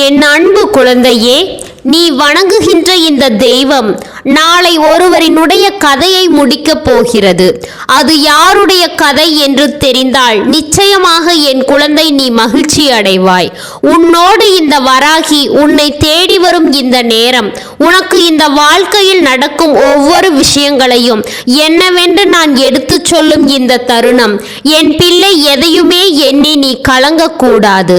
என் அன்பு குழந்தையே, நீ வணங்குகின்ற இந்த தெய்வம் நாளை ஒருவரினுடைய கதையை முடிக்கப் போகிறது. அது யாருடைய கதை என்று தெரிந்தால் நிச்சயமாக என் குழந்தை நீ மகிழ்ச்சி அடைவாய். உன்னோடு இந்த வராகி உன்னை தேடி வரும் இந்த நேரம், உனக்கு இந்த வாழ்க்கையில் நடக்கும் ஒவ்வொரு விஷயங்களையும் என்னவென்று நான் எடுத்து சொல்லும் இந்த தருணம், என் பிள்ளை எதையுமே எண்ணி நீ கலங்கக்கூடாது.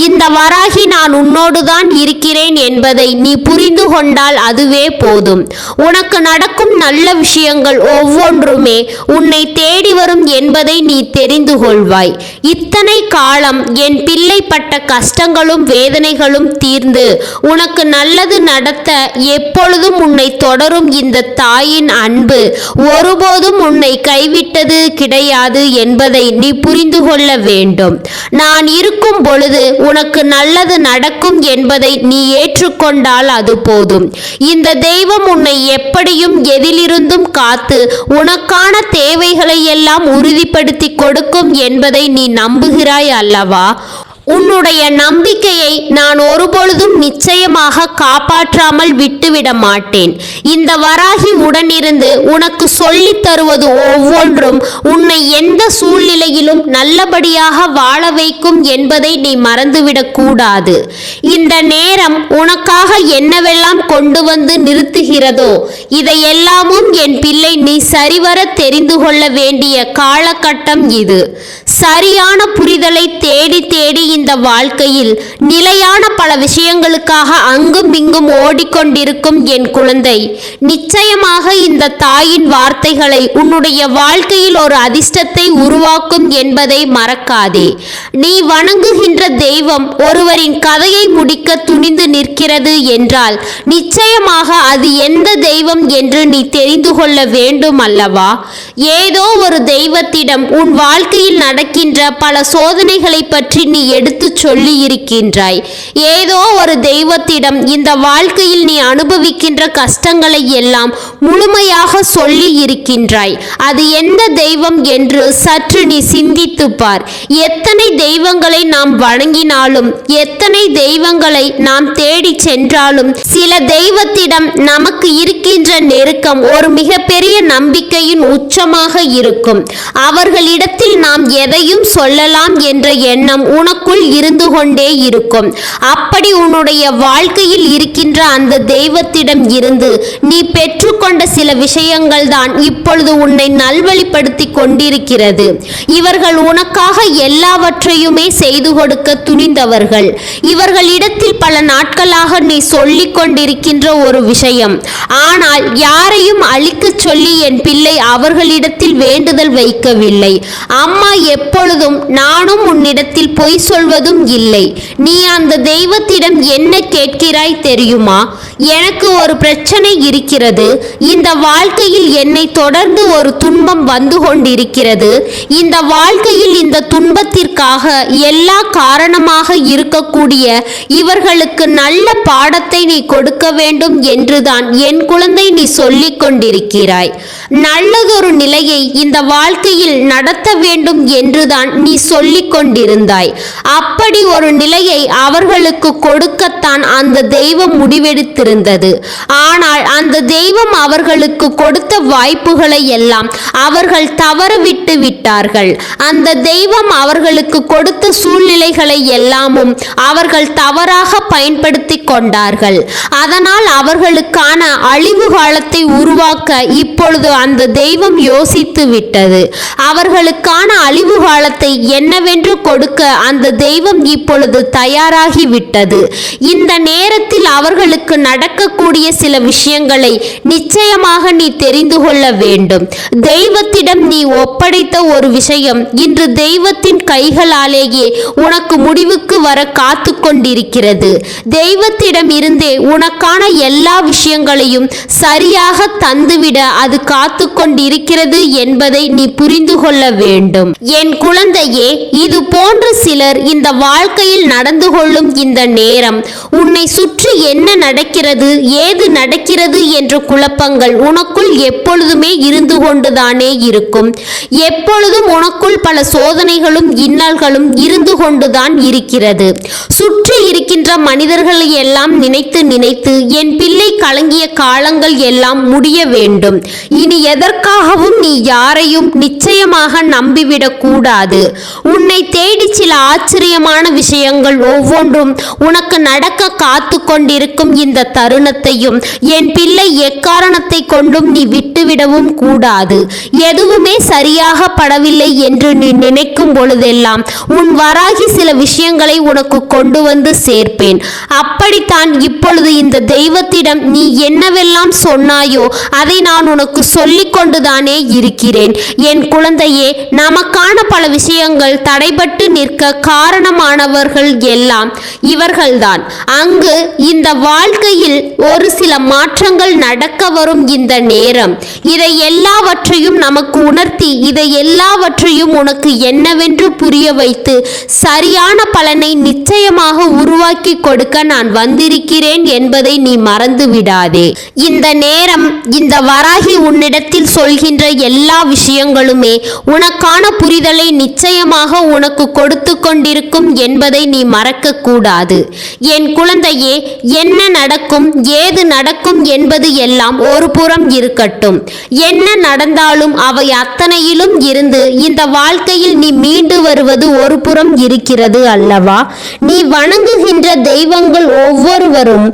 இந்த வராகி நான் உன்னோடுதான் இருக்கிறேன் என்பதை நீ புரிந்து கொண்டால் அதுவே போதும். உனக்கு நடக்கும் நல்ல விஷயங்கள் ஒவ்வொன்றுமே உன்னை தேடி வரும் என்பதை நீ தெரிந்து கொள்வாய். இத்தனை காலம் என் பிள்ளை பட்ட கஷ்டங்களும் வேதனைகளும் தீர்ந்து உனக்கு நல்லது நடத்த எப்பொழுதும் உன்னை தொடரும் இந்த தாயின் அன்பு ஒருபோதும் உன்னை கைவிட்டது கிடையாது என்பதை நீ புரிந்து கொள்ள வேண்டும். நான் இருக்கும் பொழுது உனக்கு நல்லது நடக்கும் என்பதை நீ ஏற்றுக்கொண்டால் அது போதும். இந்த தெய்வம் உன்னை எப்படியும் எதிலிருந்தும் காத்து உனக்கான தேவைகளை எல்லாம் உறுதிப்படுத்தி கொடுக்கும் என்பதை நீ நம்புகிறாய் அல்லவா? உன்னுடைய நம்பிக்கையை நான் ஒருபொழுதும் நிச்சயமாக காப்பாற்றாமல் விட்டுவிட மாட்டேன். இந்த வராகி உடனிருந்து உனக்கு சொல்லித் தருவது ஒவ்வொன்றும் உன்னை எந்த சூழ்நிலையிலும் நல்லபடியாக வாழ வைக்கும் என்பதை நீ மறந்துவிடக் கூடாது. இந்த நேரம் உனக்காக என்னவெல்லாம் கொண்டு வந்து நிறுத்துகிறதோ இதையெல்லாமும் என் பிள்ளை நீ சரிவர தெரிந்து கொள்ள வேண்டிய காலகட்டம் இது. சரியான புரிதலை தேடி தேடி இந்த வாழ்க்கையில் நிலையான பல விஷயங்களுக்காக அங்கும் இங்கும் ஓடிக்கொண்டிருக்கும் என் குழந்தை, நிச்சயமாக இந்த தாயின் வார்த்தைகளை உன்னுடைய வாழ்க்கையில் ஒரு அதிர்ஷ்டத்தை உருவாக்கும் என்பதை மறக்காதே. நீ வணங்குகின்ற தெய்வம் ஒருவரின் கதையை முடிக்க துணிந்து நிற்கிறது என்றால் நிச்சயமாக அது எந்த தெய்வம் என்று நீ தெரிந்து கொள்ள வேண்டும் அல்லவா? ஏதோ ஒரு தெய்வத்திடம் உன் வாழ்க்கையில் நடக்கின்ற பல சோதனைகளை பற்றி நீ எடுத்து சொல்லி இருக்கின்றாய். ஏதோ ஒரு தெய்வத்திடம் இந்த வாழ்க்கையில் நீ அனுபவிக்கின்ற கஷ்டங்களை எல்லாம் முழுமையாக சொல்லி இருக்கின்றாய். அது எந்த தெய்வம் என்று சற்று நீ சிந்தித்து பார். எத்தனை தெய்வங்களை நாம் வணங்கினாலும், எத்தனை தெய்வங்களை நாம் தேடி சென்றாலும், சில தெய்வத்திடம் நமக்கு இருக்கின்ற நெருக்கம் ஒரு மிகப்பெரிய நம்பிக்கையின் உச்சமாக இருக்கும். அவர்களிடத்தில் நாம் எதையும் சொல்லலாம் என்ற எண்ணம் உனக்குள் இருந்து கொண்டே இருக்கும். அப்படி உன்னுடைய வாழ்க்கையில் இருக்கின்ற அந்த தெய்வத்திடம் இருந்து நீ பெற்றுக்கொண்ட சில விஷயங்கள் தான் இப்பொழுது உன்னை நல்வழிப்படுத்தி கொண்டிருக்கிறது. இவர்கள் உனக்காக எல்லாவற்றையுமே செய்து கொடுக்க துணிந்தவர்கள். இவர்களிடத்தில் பல நாட்களாக நீ சொல்லிக் கொண்டிருக்கின்ற ஒரு விஷயம், ஆனால் யாரையும் அழிக்க சொல்லி என் பிள்ளை அவர்களிடத்தில் வேண்டுதல் வைக்கவில்லை. அம்மா எப்பொழுதும் நானும் உன்னிடத்தில் பொய் சொல்வதும் இல்லை. நீ அந்த தெய்வத்திடம் என்ன கேட்கிறாய் தெரியுமா? எனக்கு ஒரு பிரச்சனை இருக்கிறது. இந்த வாழ்க்கையில் என்னை தொடர்ந்து ஒரு துன்பம் வந்து கொண்டிருக்கிறது. இந்த வாழ்க்கையில் இந்த துன்பத்திற்காக எல்லா காரணமாக இருக்கக்கூடிய இவர்களுக்கு நல்ல பாடத்தை நீ கொடுக்க வேண்டும் என்றுதான் என் குழந்தை நீ சொல்லிக் கொண்டிருக்கிறாய். நல்லதொரு நிலையை இந்த வாழ்க்கையில் நடத்த வேண்டும் என்றுதான் நீ சொல்லிக் கொண்டிருந்தாய். அப்படி ஒரு நிலையை அவர்களுக்கு கொடுக்கத்தான் அந்த தெய்வம் முடிவெடுத்திருந்தது. ஆனால் அந்த தெய்வம் அவர்களுக்கு கொடுத்த வாய்ப்புகளை எல்லாம் அவர்கள் தவறவிட்டு விட்டார்கள். அந்த தெய்வம் அவர்களுக்கு கொடுத்த சூழ்நிலைகளை எல்லாமும் அவர்கள் தவறாக பயன்படுத்தி கொண்டார்கள். அதனால் அவர்களுக்கான அழிவு காலத்தை உருவாக்க இப்பொழுது அந்த தெய்வம் யோசித்து விட்டது. அவர்களுக்கான அழிவு காலத்தை என்னவென்று கொடுக்க அந்த தெய்வம் இப்பொழுது தயாராகி விட்டது. இந்த நேரத்தில் அவர்களுக்கு நடக்கக்கூடிய சில விஷயங்களை நிச்சயமாக நீ தெரிந்து கொள்ள வேண்டும். தெய்வத்திடம் நீ ஒப்படைத்த ஒரு விஷயம் இன்று தெய்வத்தின் கைகளாலேயே உனக்கு முடிவுக்கு வர காத்து கொண்டிருக்கிறது. தெய்வத்திடம் இருந்தே உனக்கான எல்லா விஷயங்களையும் சரியாக தந்துவிட அது காத்து கொண்டிருக்கிறது என்பதை நீ புரிந்து கொள்ள வேண்டும். என் குழந்தையே, இது போன்ற சிலர் இந்த வாழ்க்கையில் நடந்து கொள்ளும் இந்த நேரம் உன்னை சுற்றி என்ன நடக்கிறது, ஏது நடக்கிறது என்ற குழப்பங்கள் உனக்குள் எப்பொழுதுமே இருந்து கொண்டுதானே இருக்கும். எப்பொழுதும் உனக்குள் பல சோதனைகளும் இன்னல்களும் இருந்து கொண்டுதான் இருக்கிறது. சுற்றி இருக்கின்ற மனிதர்களை எல்லாம் நினைத்து நினைத்து என் பிள்ளை கலங்கிய காலங்கள் எல்லாம் முடிய வேண்டும். இனி எதற்காகவும் நீ யாரையும் நிச்சயமாக நம்பிவிடக் கூடாது. உன்னை தேடி சில ஆச்சரியமான விஷயங்கள் ஒவ்வொன்றும் உனக்கு நடக்க காத்து கொண்டிருக்கும் இந்த தருணத்தையும் என் பிள்ளை எக்காரணத்தை கொண்டும் நீ விட்டுவிடவும் கூடாது. எதுவுமே சரியாக படவில்லை என்று நீ நினைக்கும் பொழுதெல்லாம் உன் வராகி சில விஷயங்களை உனக்கு கொண்டு வந்து சேர்ப்பேன். அப்படித்தான் இப்பொழுது இந்த தெய்வத்திடம் நீ என்னவெல்லாம் சொன்னாயோ அதை நான் உனக்கு சொல்லிக் கொண்டுதானே இருக்கிறேன். என் குழந்தையே, நமக்கான பல விஷயங்கள் தடைபட்டு நிற்க காரணமானவர்கள் எல்லாம் இவர்கள்தான். அங்கு இந்த வாழ்க்கையில் ஒரு சில மாற்றங்கள் நடக்க வரும் இந்த நேரம் இதை எல்லாவற்றையும் நமக்கு உணர்த்தி இதை எல்லாவற்றையும் உனக்கு என்னவென்று புரிய வைத்து சரியான பலனை நிச்சயமாக உருவாக்கி கொடுக்க நான் வந்திருக்கிறேன் என்பதை நீ மறந்து விடாதே. இந்த நேரம் இந்த வராகி உன்னிடத்தில் சொல்கின்ற எல்லா விஷயங்களுமே உனக்கான புரிதலை நிச்சயமாக உனக்கு கொடுத்து கொண்டிருக்கும் என்பதை நீ மறக்க கூடாது. என் குழந்தையே, என்ன நடக்கும் ஏது நடக்கும் என்பது எல்லாம் ஒரு புறம் இருக்கட்டும். என்ன நடந்தாலும் அவை அத்தனையிலும் இருந்து இந்த வாழ்க்கையில் நீ மீண்டு வருவது ஒரு புறம் இருக்கிறது அல்லவா? நீ வணங்குகின்ற தெய்வங்கள் ஒவ்வொருவரும்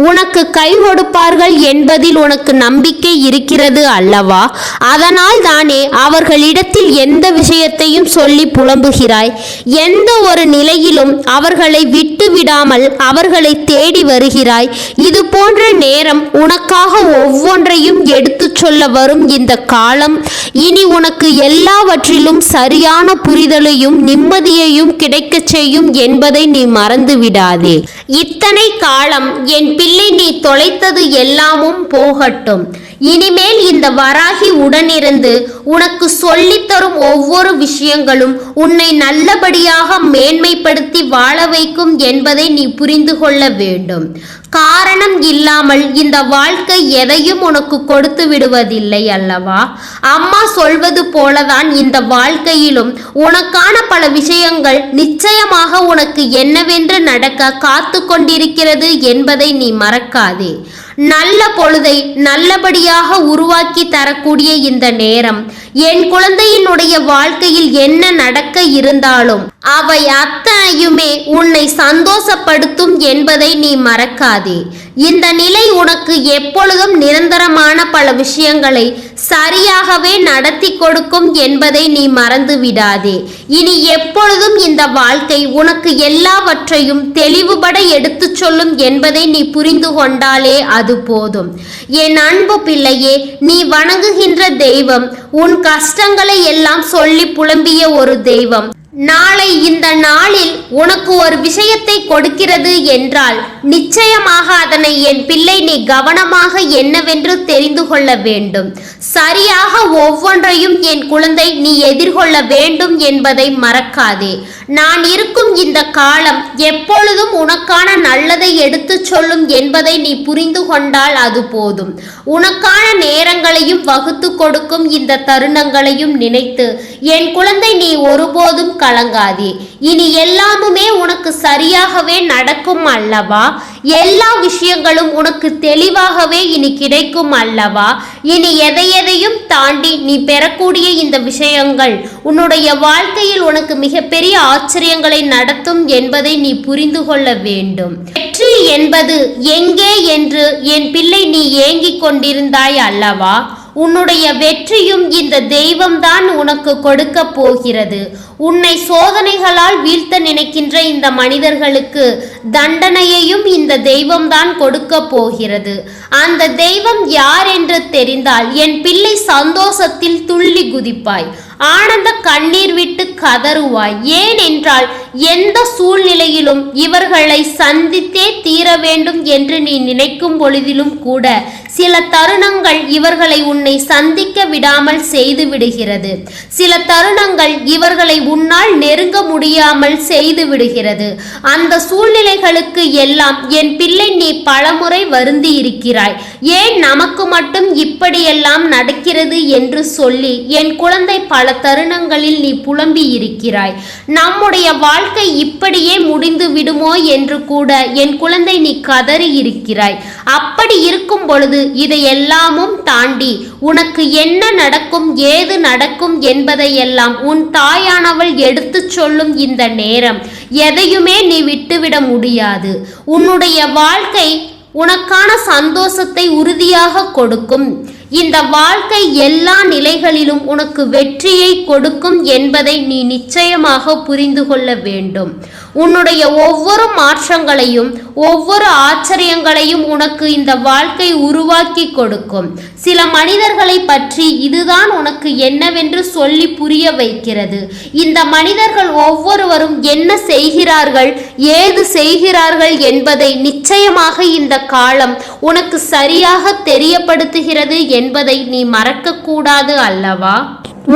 உனக்கு கை கொடுப்பார்கள் என்பதில் உனக்கு நம்பிக்கை இருக்கிறது அல்லவா? அதனால் தானே அவர்களிடத்தில் எந்த விஷயத்தையும் சொல்லி புலம்புகிறாய். எந்த ஒரு நிலையிலும் அவர்களை விட்டு விடாமல் அவர்களை தேடி வருகிறாய். இது போன்ற நேரம் உனக்காக ஒவ்வொன்றையும் எடுத்துச் சொல்ல வரும் இந்த காலம் இனி உனக்கு எல்லாவற்றிலும் சரியான புரிதலையும் நிம்மதியையும் கிடைக்கச் செய்யும் என்பதை நீ மறந்து விடாதே. இத்தனை காலம் என் பிள்ளை நீ தொலைத்தது எல்லாமும் போகட்டும். இனிமேல் இந்த வராகி உடனிருந்து உனக்கு சொல்லித்தரும் ஒவ்வொரு விஷயங்களும் உன்னை நல்லபடியாக மேன்மைப்படுத்தி வாழ வைக்கும் என்பதை நீ புரிந்து கொள்ள வேண்டும். காரணம் இல்லாமல் இந்த வாழ்க்கை எதையும் உனக்கு கொடுத்து விடுவதில்லை அல்லவா? அம்மா சொல்வது போலதான் இந்த வாழ்க்கையிலும் உனக்கான பல விஷயங்கள் நிச்சயமாக உனக்கு என்னவென்று நடக்க காத்து கொண்டிருக்கிறது என்பதை நீ மறக்காதே. நல்ல பொழுதை நல்லபடியாக உருவாக்கி தரக்கூடிய இந்த நேரம் என் குழந்தையினுடைய வாழ்க்கையில் என்ன நடக்க இருந்தாலும் அவை அத்தனையுமே உன்னை சந்தோஷப்படுத்தும் என்பதை நீ மறக்காதே. இந்த நிலை உனக்கு எப்பொழுதும் நிரந்தரமான பல விஷயங்களை சரியாகவே நடத்தி கொடுக்கும் என்பதை நீ மறந்து விடாதே. இனி எப்பொழுதும் இந்த வாழ்க்கை உனக்கு எல்லாவற்றையும் தெளிவுபட எடுத்துச் சொல்லும் என்பதை நீ புரிந்து கொண்டாலே அது போதும். என் அன்பு பிள்ளையே, நீ வணங்குகின்ற தெய்வம் உன் கஷ்டங்களை எல்லாம் சொல்லி புலம்பிய ஒரு தெய்வம். நாளை இந்த நாளில் உனக்கு ஒரு விஷயத்தை கொடுக்கிறது என்றால் நிச்சயமாக அதனை என் பிள்ளை நீ கவனமாக என்னவென்று தெரிந்து கொள்ள வேண்டும். சரியாக ஒவ்வொன்றையும் என் குழந்தை நீ எதிர்கொள்ள வேண்டும் என்பதை மறக்காதே. நான் இருக்கும் இந்த காலம் எப்பொழுதும் உனக்கான நல்லதை எடுத்துச் சொல்லும் என்பதை நீ புரிந்து கொண்டால் அது போதும். உனக்கான நேரங்களையும் வகுத்து கொடுக்கும் இந்த தருணங்களையும் நினைத்து என் குழந்தை நீ ஒருபோதும் கலங்காதே. இனி எல்லாமுமே உனக்கு சரியாகவே நடக்கும் அல்லவா? எல்லா விஷயங்களும் உனக்கு தெளிவாகவே இனி கிடைக்கும் அல்லவா? இனி எதையும் தாண்டி நீ பெறக்கூடிய இந்த விஷயங்கள் உன்னுடைய வாழ்க்கையில் உனக்கு மிகப்பெரிய ஆச்சரியங்களை நடத்தும் என்பதை நீ புரிந்து கொள்ள வேண்டும். வெற்றி என்பது எங்கே என்று என் பிள்ளை நீ ஏங்கிக் கொண்டிருந்தாய் அல்லவா? உன்னுடைய வெற்றியும் இந்த தெய்வம்தான் உனக்கு கொடுக்க போகிறது. உன்னை சோதனைகளால் வீழ்த்த நினைக்கின்ற இந்த மனிதர்களுக்கு தண்டனையையும் இந்த தெய்வம்தான் கொடுக்க போகிறது. அந்த தெய்வம் யார் என்று தெரிந்தால் என் பிள்ளை சந்தோஷத்தில் துள்ளி குதிப்பாய், ஆனந்த கண்ணீர் விட்டு கதறுவாய். ஏனென்றால் எந்த சூழ்நிலையிலும் இவர்களை சந்தித்தே தீர வேண்டும் என்று நீ நினைக்கும் பொழுதிலும் கூட சில தருணங்கள் இவர்களை உன்னை சந்திக்க விடாமல் செய்து விடுகிறது. சில தருணங்கள் இவர்களை உன்னால் நெருங்க முடியாமல் செய்து விடுகிறது. அந்த சூழ்நிலைகளுக்கு எல்லாம் என் பிள்ளை நீ பலமுறை வருந்தி இருக்கிறாய். ஏன் நமக்கு மட்டும் இப்படியெல்லாம் நடக்கிறது என்று சொல்லி என் குழந்தை பல தருணங்களில் நீ புலம்பி இருக்கிறாய். நம்முடைய வாழ்க்கை இப்படியே முடிந்து விடுமோ என்று கூட என் குழந்தை நீ கதறி இருக்கிறாய். அப்படி இருக்கும் பொழுது இதையெல்லாமும் தாண்டி உனக்கு என்ன நடக்கும் ஏது நடக்கும் என்பதையெல்லாம் உன் தாயானவள் எடுத்துச் சொல்லும் இந்த நேரம் எதையுமே நீ விட்டுவிட முடியாது. உன்னுடைய வாழ்க்கை உனக்கான சந்தோஷத்தை உறுதியாக கொடுக்கும். இந்த வாழ்க்கை எல்லா நிலைகளிலும் உனக்கு வெற்றியை கொடுக்கும் என்பதை நீ நிச்சயமாக புரிந்து கொள்ள வேண்டும். உன்னுடைய ஒவ்வொரு மாற்றங்களையும் ஒவ்வொரு ஆச்சரியங்களையும் உனக்கு இந்த வாழ்க்கை உருவாக்கி கொடுக்கும். சில மனிதர்களை பற்றி இதுதான் உனக்கு என்னவென்று சொல்லி புரிய வைக்கிறது. இந்த மனிதர்கள் ஒவ்வொருவரும் என்ன செய்கிறார்கள் ஏது செய்கிறார்கள் என்பதை நிச்சயமாக இந்த காலம் உனக்கு சரியாக தெரியப்படுத்துகிறது என்பதை நீ மறக்கக்கூடாது அல்லவா?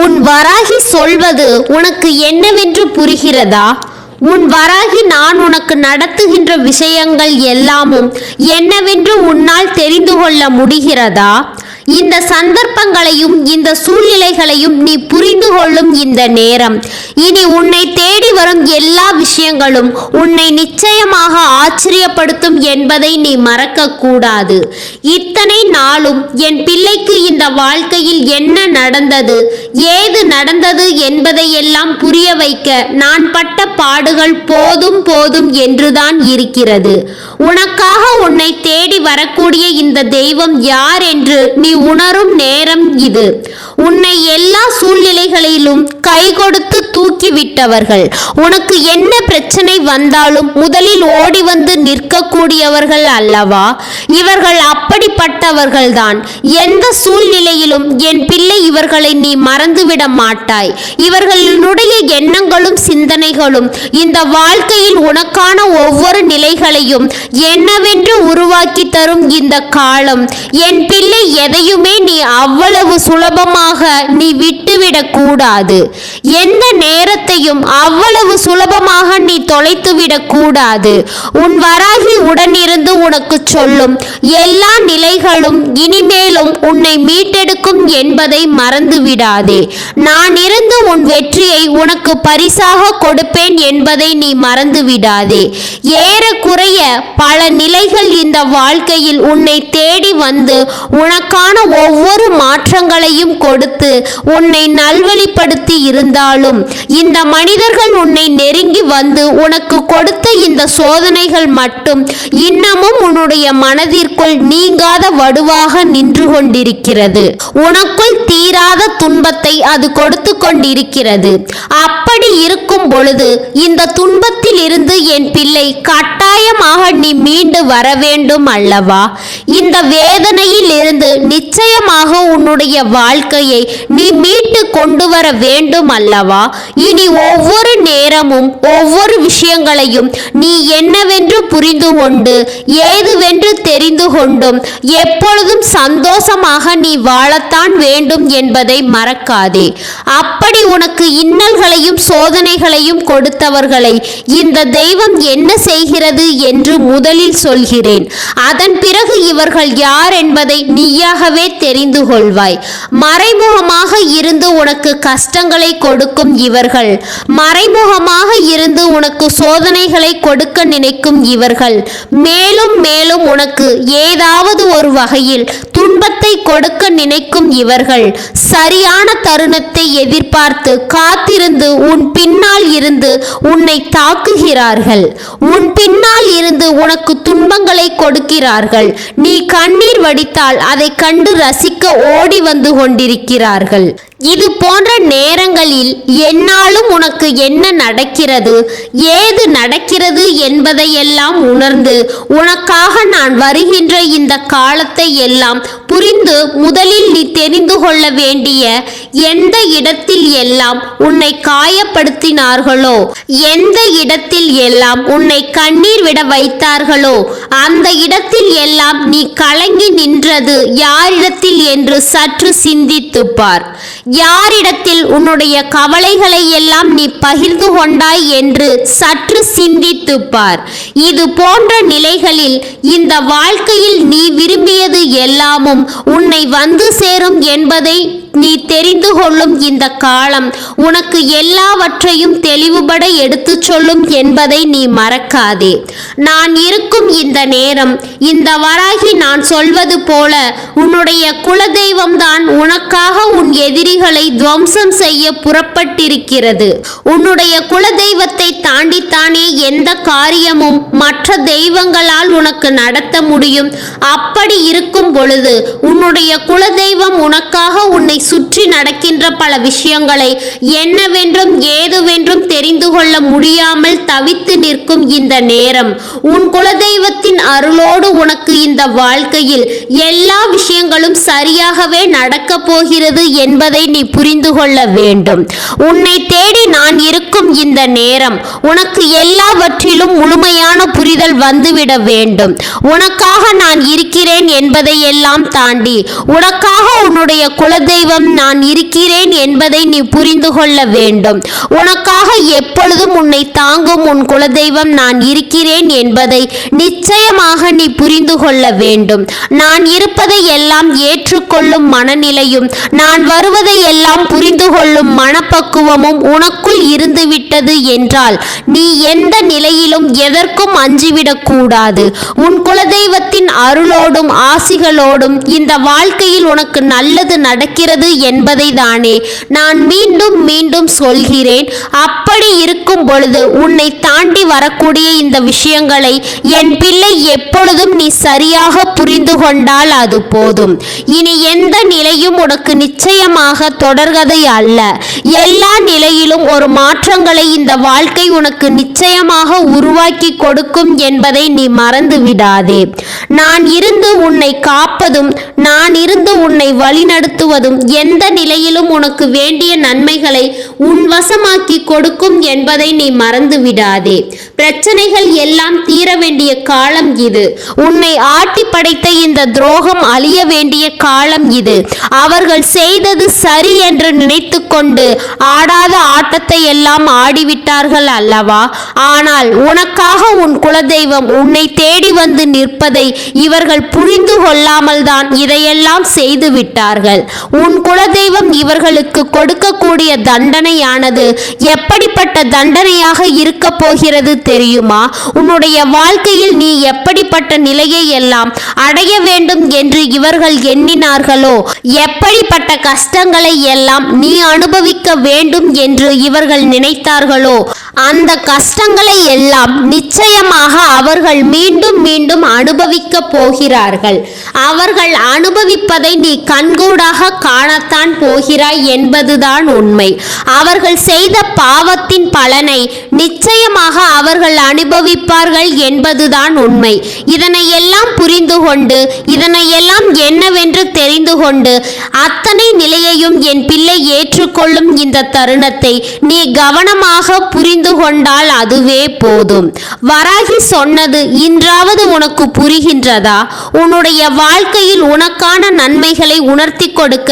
உன் வராகி சொல்வது உனக்கு என்னவென்று புரிகிறதா? உன் வராகி நான் உனக்கு நடத்துகின்ற விஷயங்கள் எல்லாமும் என்னவென்று உன்னால் தெரிந்து கொள்ள முடிகிறதா? இந்த சந்தர்ப்பங்களையும் இந்த சூழ்நிலைகளையும் நீ புரிந்து கொள்ளும் இந்த நேரம் இனி உன்னை தேடி வரும் எல்லா விஷயங்களும் உன்னை நிச்சயமாக ஆச்சரியப்படுத்தும் என்பதை நீ மறக்க கூடாது. இத்தனை நாளும் என் பிள்ளைக்கு இந்த வாழ்க்கையில் என்ன நடந்தது ஏது நடந்தது என்பதையெல்லாம் புரிய வைக்க நான் பட்ட பாடுகள் போதும் போதும் என்றுதான் இருக்கிறது. உனக்காக உன்னை தேடி வரக்கூடிய இந்த தெய்வம் யார் என்று நீ உணரும் நேரம் இது. உன்னை எல்லா சூழ்நிலைகளிலும் கை கொடுத்து தூக்கிவிட்டவர்கள். உனக்கு என்ன பிரச்சனை வந்தாலும் முதலில் ஓடி வந்து நிற்கக்கூடியவர்கள் அல்லவா? இவர்கள் அப்படிப்பட்டவர்கள்தான். எந்த சூழ்நிலையிலும் என் பிள்ளை இவர்களை நீ மறந்துவிட மாட்டாய். இவர்களுடைய எண்ணங்களும் சிந்தனைகளும் இந்த வாழ்க்கையில் உனக்கான ஒவ்வொரு நிலைகளையும் என்னவென்று உருவாக்கி தரும் இந்த காலம். என் பிள்ளை எதையுமே நீ அவ்வளவு சுலபமாக நீ விட்டுவிடக் கூடாது. எந்த நேரத்தையும் அவ்வளவு சுலபமாக நீ தொலைத்துவிடக் கூடாது. உன் வராகி உடனிருந்து உனக்கு சொல்லும் எல்லா நிலைகளும் இனிமேலும் உன்னை மீட்டெடுக்கும் என்பதை மறந்து விடாதே. நான் இருந்து உன் வெற்றியை உனக்கு பரிசாக கொடுப்பேன் என்பதை நீ மறந்து விடாதே. ஏறக்குறைய பல நிலைகள் இந்த வாழ்க்கையில் உன்னை தேடி வந்து உனக்கான ஒவ்வொரு மாற்றங்களையும் கொடுத்து உன்னை நல்வழிப்படுத்தி இருந்தாலும் இந்த மனிதர்கள் உன்னை நெருங்கி வந்து உனக்கு கொடுத்த இந்த சோதனைகள் மட்டும் இன்னமும் உன்னுடைய மனதிற்குள் நீங்காத வடுவாக நின்று கொண்டிருக்கிறது. உனக்குள் தீராத துன்பத்தை அது கொடுத்து கொண்டிருக்கிறது. அப்படி இருக்கும் பொழுது இந்த துன்பத்தில் இருந்து என் பிள்ளை கட்டாயமாக நீ மீண்டு வர வேண்டும் அல்லவா? இந்த வேதனையில் இருந்து நிச்சயமாக உன்னுடைய வாழ்க்கையை நீ மீட்டு கொண்டு வர வேண்டும் அல்லவா? இனி ஒவ்வொரு நேரமும் ஒவ்வொரு விஷயங்களையும் நீ என்னவென்று புரிந்து கொண்டு ஏதுவென்று தெரிந்து கொண்டும் எப்பொழுதும் சந்தோஷமாக நீ வாழத்தான் வேண்டும் என்பதை மறக்காதே. அப்படி உனக்கு இன்னல்களையும் சோதனைகளையும் கொடுத்தவர்களை இந்த தெய்வம் என்ன செய்கிறது என்று முதலில் சொல்கிறேன். அதன் பிறகு இவர்கள் யார் என்பதை நீயாகவே தெரிந்து கொள்வாய். மறைமுகமாக இருந்து உனக்கு கஷ்டங்களை கொடுக்கும் இவர்கள், மறைமுகமாக இருந்து உனக்கு சோதனைகளை கொடுக்க நினைக்கும் இவர்கள், மேலும் மேலும் உனக்கு ஏதாவது ஒரு வகையில் துன்பத்தை கொடுக்க நினைக்கும் இவர்கள் சரியான தருணத்தை எதிர்பார்த்து காத்திருந்து உன் பின்னால் இருந்து உன்னை தாக்குகிறார்கள். உன் பின்னால் இருந்து உனக்கு துன்பங்களை கொடுக்கிறார்கள். நீ கண்ணீர் வடித்தால் அதை கண்டு ரசிக்க ஓடி வந்து கொண்டிருக்கிறார்கள். இது போன்ற நேரங்களில் என்னாலும் உனக்கு என்ன நடக்கிறது ஏது நடக்கிறது என்பதையெல்லாம் உணர்ந்து உனக்காக நான் வருகின்ற இந்த காலத்தை எல்லாம் புரிந்து முதலில் நீ தெரிந்து கொள்ள வேண்டிய எந்த இடத்தில் எல்லாம் உன்னை காயப்படுத்தினார்களோ எந்த இடத்தில் எல்லாம் உன்னை கண்ணீர் விட வைத்தார்களோ அந்த இடத்தில் எல்லாம் நீ கலங்கி நின்றது யாரிடத்தில் என்று சற்று சிந்தித்துப் பார். யாரிடத்தில் உன்னுடைய கவலைகளை எல்லாம் நீ பகிர்ந்து கொண்டாய் என்று சற்று சிந்தித்துப் பார். இது போன்ற நிலைகளில் இந்த வாழ்க்கையில் நீ விரும்பியது எல்லாமும் உன்னை வந்து சேரும் என்பதை நீ தெரிந்து கொள்ளும் இந்த காலம் உனக்கு எல்லாவற்றையும் தெளிவுபட எடுத்துச் சொல்லும் என்பதை நீ மறக்காதே. நான் இருக்கும் இந்த நேரம், இந்த வராகி நான் சொல்வது போல உன்னுடைய குலதெய்வம்தான் உனக்காக உன் எதிரிகளை துவம்சம் செய்ய புறப்பட்டிருக்கிறது. உன்னுடைய குலதெய்வத்தை தாண்டித்தானே எந்த காரியமும் மற்ற தெய்வங்களால் உனக்கு நடத்த முடியும். அப்படி இருக்கும் பொழுது உன்னுடைய குலதெய்வம் உனக்காக உன்னை சுற்றி நடக்கின்ற பல விஷயங்களை என்னவென்றும் ஏதுவென்றும் தெரிந்து கொள்ள முடியாமல் தவித்து நிற்கும் இந்த நேரம், உன் குலதெய்வத்தின் அருளோடு உனக்கு இந்த வாழ்க்கையில் எல்லா விஷயங்களும் சரியாகவே நடக்கப் போகிறது என்பதை நீ புரிந்து கொள்ள வேண்டும். உன்னை தேடி நான் இருக்கும் இந்த நேரம் உனக்கு எல்லாவற்றிலும் முழுமையான புரிதல் வந்துவிட வேண்டும். உனக்காக நான் இருக்கிறேன் என்பதை எல்லாம் தாண்டி உனக்காக உன்னுடைய குலதெய்வம் நான் இருக்கிறேன் என்பதை நீ புரிந்து கொள்ள வேண்டும். உனக்காக எப்பொழுதும் உன்னை தாங்கும் உன் குலதெய்வம் நான் இருக்கிறேன் என்பதை நிச்சயமாக நீ புரிந்து கொள்ள வேண்டும். நான் இருப்பதை எல்லாம் ஏற்றுக்கொள்ளும் மனநிலையும் நான் வருவதை எல்லாம் புரிந்து கொள்ளும் மனப்பக்குவமும் உனக்குள் இருந்துவிட்டது என்றால் நீ எந்த நிலையிலும் எதற்கும் அஞ்சிவிடக் கூடாது. உன் குலதெய்வத்தின் அருளோடும் ஆசிகளோடும் இந்த வாழ்க்கையில் உனக்கு நல்லது நடக்கிறது என்பதை தானே நான் மீண்டும் மீண்டும் சொல்கிறேன். அப்படி இருக்கும் பொழுது உன்னை தாண்டி வரக்கூடிய இந்த விஷயங்களை என் பிள்ளை எப்பொழுதும் நீ சரியாக புரிந்து கொண்டால் அது போதும். இனி எந்த நிலையும் உனக்கு நிச்சயமாக தொடர்கதை அல்ல. எல்லா நிலையிலும் ஒரு மாற்றங்களை இந்த வாழ்க்கை உனக்கு நிச்சயமாக உருவாக்கி கொடுக்கும் என்பதை நீ மறந்து விடாதே. நான் இருந்து உன்னை காப்பதும் நான் இருந்து உன்னை வழிநடத்துவதும் எந்த நிலையிலும் உனக்கு வேண்டிய நன்மைகளை உன் வசமாக்கி கொடுக்கும் என்பதை நீ மறந்து விடாதே. பிரச்சனைகள் எல்லாம் தீர வேண்டிய காலம் இது. உன்னை ஆட்டி படைத்த இந்த துரோகம் அழிய வேண்டிய காலம் இது. அவர்கள் செய்தது சரி என்று நினைத்து கொண்டு ஆடாத ஆட்டத்தை எல்லாம் ஆடிவிட்டார்கள் அல்லவா? ஆனால் உனக்காக உன் குலதெய்வம் உன்னை தேடி வந்து நிற்பதை இவர்கள் புரிந்து கொள்ளாமல் தான் இதையெல்லாம் செய்து விட்டார்கள். உன் குலதெய்வம் இவர்களுக்கு கொடுக்கக்கூடிய தண்டனையானது எப்படிப்பட்ட தண்டனையாக இருக்க போகிறது தெரியுமா? உன்னுடைய வாழ்க்கையில் நீ எப்படிப்பட்ட நிலையை எல்லாம் அடைய வேண்டும் என்று இவர்கள் எண்ணினார்களோ, எப்படிப்பட்ட கஷ்டங்களை எல்லாம் நீ அனுபவிக்க வேண்டும் என்று இவர்கள் நினைத்தார்களோ, அந்த கஷ்டங்களை எல்லாம் நிச்சயமாக அவர்கள் மீண்டும் மீண்டும் அனுபவிக்க போகிறார்கள். அவர்கள் அனுபவிப்பதை நீ கண்கூடாக காணத்தான் போகிறாய் என்பதுதான் உண்மை. அவர்கள் செய்த பாவத்தின் பலனை நிச்சயமாக அவர்கள் அனுபவிப்பார்கள் என்பதுதான் உண்மை. இதனை எல்லாம் புரிந்து கொண்டு இதனையெல்லாம் என்னவென்று தெரிந்து கொண்டு அத்தனை நிலையையும் என் பிள்ளை ஏற்றுக்கொள்ளும் இந்த தருணத்தை நீ கவனமாக புரிந்து கொண்டால் அதுவே போதும். வராகி சொன்னது இன்றாவது உனக்கு புரிகின்றதா? உன்னுடைய வாழ்க்கையில் உனக்கான நன்மைகளை உணர்த்தி கொடுக்க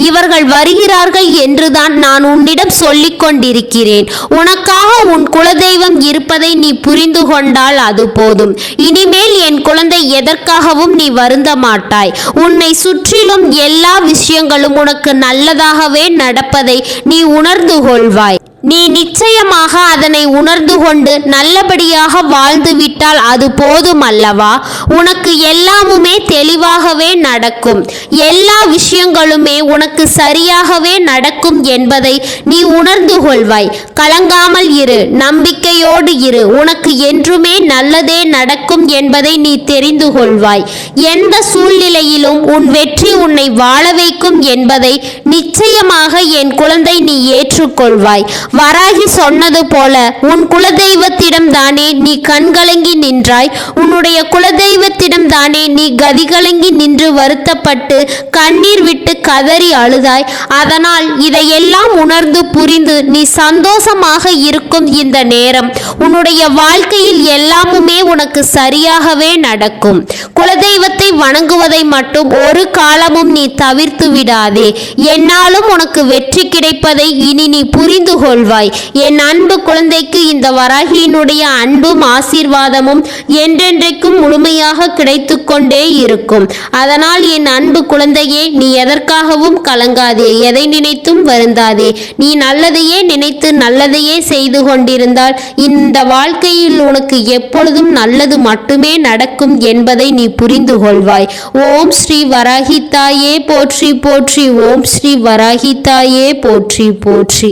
இவர்கள் வருகிறார்கள் என்றுதான் நான் உன்னிடம் சொல்லிக் கொண்டிருக்கிறேன். உனக்காக உன் குலதெய்வம் இருப்பதை நீ புரிந்து கொண்டால் அது போதும். இனிமேல் என் குழந்தை எதற்காகவும் நீ வருந்த மாட்டாய். உன்னை சுற்றிலும் எல்லா விஷயங்களும் உனக்கு நல்லதாகவே நடப்பதை நீ உணர்ந்து கொள்வாய். நீ நிச்சயமாக அதனை உணர்ந்து கொண்டு நல்லபடியாக வாழ்ந்து விட்டால் அது போதும் அல்லவா? உனக்கு எல்லாமுமே தெளிவாகவே நடக்கும். எல்லா விஷயங்களுமே உனக்கு சரியாகவே நடக்கும் என்பதை நீ உணர்ந்து கொள்வாய். கலங்காமல் இரு, நம்பிக்கையோடு இரு. உனக்கு என்றுமே நல்லதே நடக்கும் என்பதை நீ தெரிந்து கொள்வாய். எந்த சூழ்நிலையிலும் உன் வெற்றி உன்னை வாழ வைக்கும் என்பதை நிச்சயமாக என் குழந்தை நீ ஏற்றுக்கொள்வாய். வராகி சொன்னது போல உன் குலதெய்வத்திடம் தானே நீ கண்கலங்கி நின்றாய். உன்னுடைய குலதெய்வத்திடம் தானே நீ கதிகலங்கி நின்று வருத்தப்பட்டு கண்ணீர் விட்டு கதறி அழுதாய். அதனால் இதையெல்லாம் உணர்ந்து புரிந்து நீ சந்தோஷமாக இருக்கும் இந்த நேரம் உன்னுடைய வாழ்க்கையில் எல்லாமுமே உனக்கு சரியாகவே நடக்கும். குலதெய்வத்தை வணங்குவதை மட்டும் ஒரு காலமும் நீ தவிர்த்து விடாதே. என்னாலும் உனக்கு வெற்றி கிடைப்பதை இனி நீ புரிந்து கொள்வாய். என் அன்பு குழந்தைக்கு இந்த வராகியினுடைய அன்பும் ஆசீர்வாதமும் என்றென்றைக்கும் முழுமையாக கிடைத்து கொண்டே இருக்கும். அதனால் என் அன்பு குழந்தையே, நீ எதற்காகவும் கலங்காதே, எதை நினைத்தும் வருந்தாதே. நீ நல்லதையே நினைத்து நல்லதையே செய்து கொண்டிருந்தால் இந்த வாழ்க்கையில் உனக்கு எப்பொழுதும் நல்லது மட்டுமே நடக்கும் என்பதை நீ புரிந்து கொள்வாய். ஓம் ஸ்ரீ வராகி தாயே போற்றி போற்றி. ஓம் ஸ்ரீ வராகி தாயே போற்றி போற்றி.